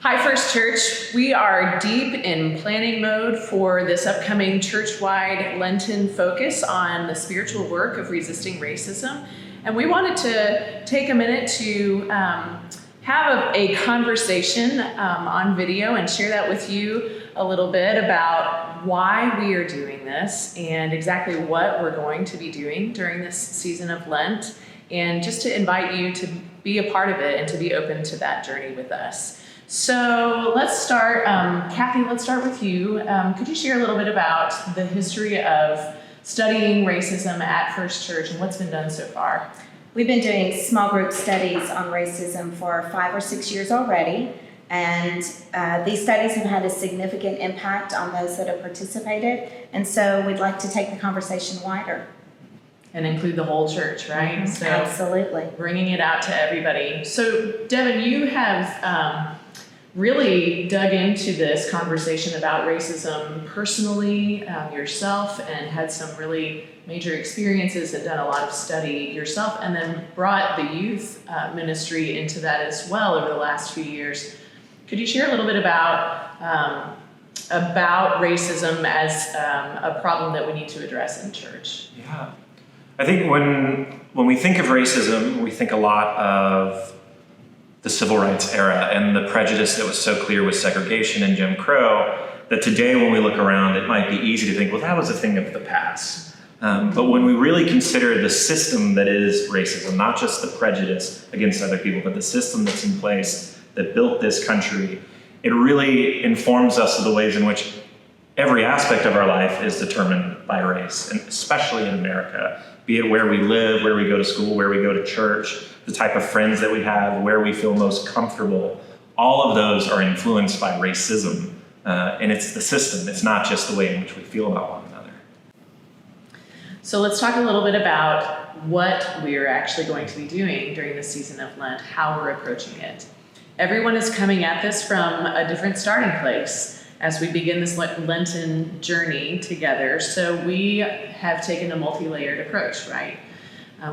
Hi, First Church. We are deep in planning mode for this upcoming church-wide Lenten focus on the spiritual work of resisting racism. And we wanted to take a minute to have a conversation on video and share that with you a little bit about why we are doing this and exactly what we're going to be doing during this season of Lent, and just to invite you to be a part of it and to be open to that journey with us. So let's start. Kathy, let's start with you. Could you share a little bit about the history of studying racism at First Church and what's been done so far? We've been doing small group studies on racism for 5 or 6 years already, and these studies have had a significant impact on those that have participated, and so we'd like to take the conversation wider. And include the whole church, right? Mm-hmm. So absolutely. Bringing it out to everybody. So Devin, you have really dug into this conversation about racism personally yourself, and had some really major experiences and done a lot of study yourself, and then brought the youth ministry into that as well over the last few years. Could you share a little bit about racism as a problem that we need to address in church? Yeah. I think when we think of racism, we think a lot of the civil rights era and the prejudice that was so clear with segregation and Jim Crow, that today when we look around, it might be easy to think, well, that was a thing of the past. But when we really consider the system that is racism, not just the prejudice against other people, but the system that's in place that built this country, it really informs us of the ways in which every aspect of our life is determined by race, and especially in America, be it where we live, where we go to school, where we go to church, the type of friends that we have, where we feel most comfortable. All of those are influenced by racism, and it's the system. It's not just the way in which we feel about one another. So let's talk a little bit about what we're actually going to be doing during the season of Lent, how we're approaching it. Everyone is coming at this from a different starting place as we begin this Lenten journey together. So we have taken a multi-layered approach, right?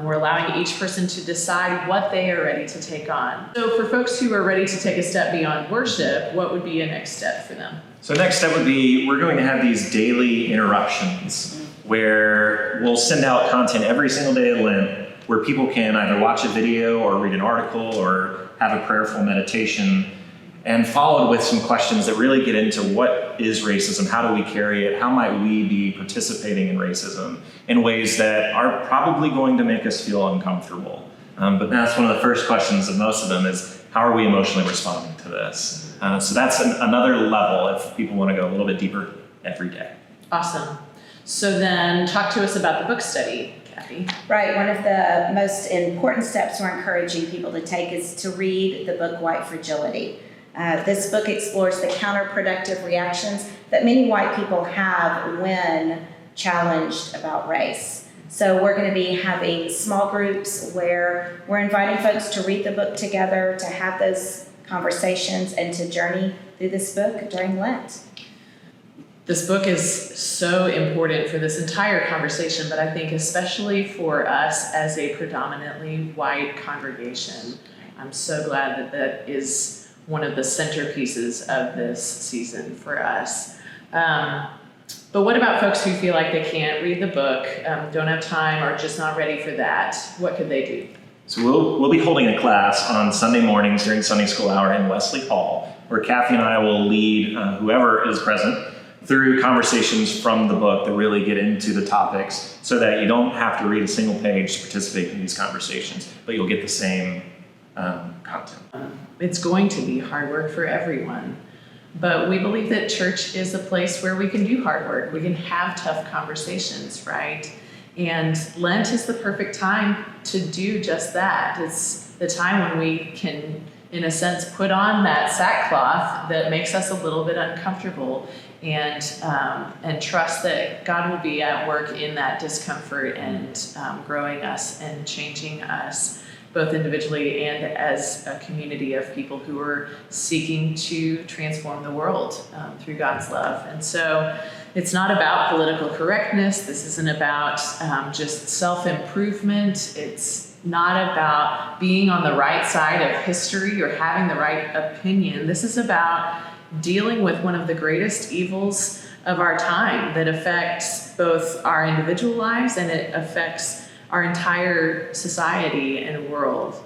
We're allowing each person to decide what they are ready to take on. So for folks who are ready to take a step beyond worship, what would be a next step for them? So next step would be, we're going to have these daily interruptions where we'll send out content every single day of Lent where people can either watch a video or read an article or have a prayerful meditation, and followed with some questions that really get into what is racism, how do we carry it, how might we be participating in racism in ways that are probably going to make us feel uncomfortable. But that's one of the first questions of most of them is, how are we emotionally responding to this? So that's another level if people want to go a little bit deeper every day. Awesome. So then talk to us about the book study, Kathy. Right, one of the most important steps we're encouraging people to take is to read the book White Fragility. This book explores the counterproductive reactions that many white people have when challenged about race. So we're going to be having small groups where we're inviting folks to read the book together, to have those conversations, and to journey through this book during Lent. This book is so important for this entire conversation, but I think especially for us as a predominantly white congregation. I'm so glad that that is one of the centerpieces of this season for us. But what about folks who feel like they can't read the book, don't have time, or just not ready for that? What could they do? So we'll be holding a class on Sunday mornings during Sunday School Hour in Wesley Hall, where Kathy and I will lead whoever is present through conversations from the book that really get into the topics, so that you don't have to read a single page to participate in these conversations, but you'll get the same content. It's going to be hard work for everyone, but we believe that church is a place where we can do hard work. We can have tough conversations, right? And Lent is the perfect time to do just that. It's the time when we can, in a sense, put on that sackcloth that makes us a little bit uncomfortable, and trust that God will be at work in that discomfort and growing us and changing us, both individually and as a community of people who are seeking to transform the world through God's love. And so it's not about political correctness. This isn't about just self-improvement. It's not about being on the right side of history or having the right opinion. This is about dealing with one of the greatest evils of our time that affects both our individual lives and it affects our entire society and world.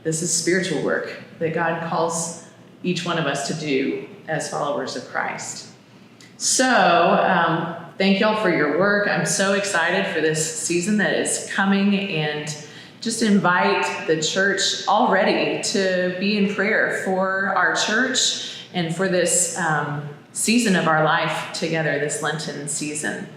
This is spiritual work that God calls each one of us to do as followers of Christ. So, thank y'all for your work. I'm so excited for this season that is coming, and just invite the church already to be in prayer for our church and for this season of our life together, this Lenten season.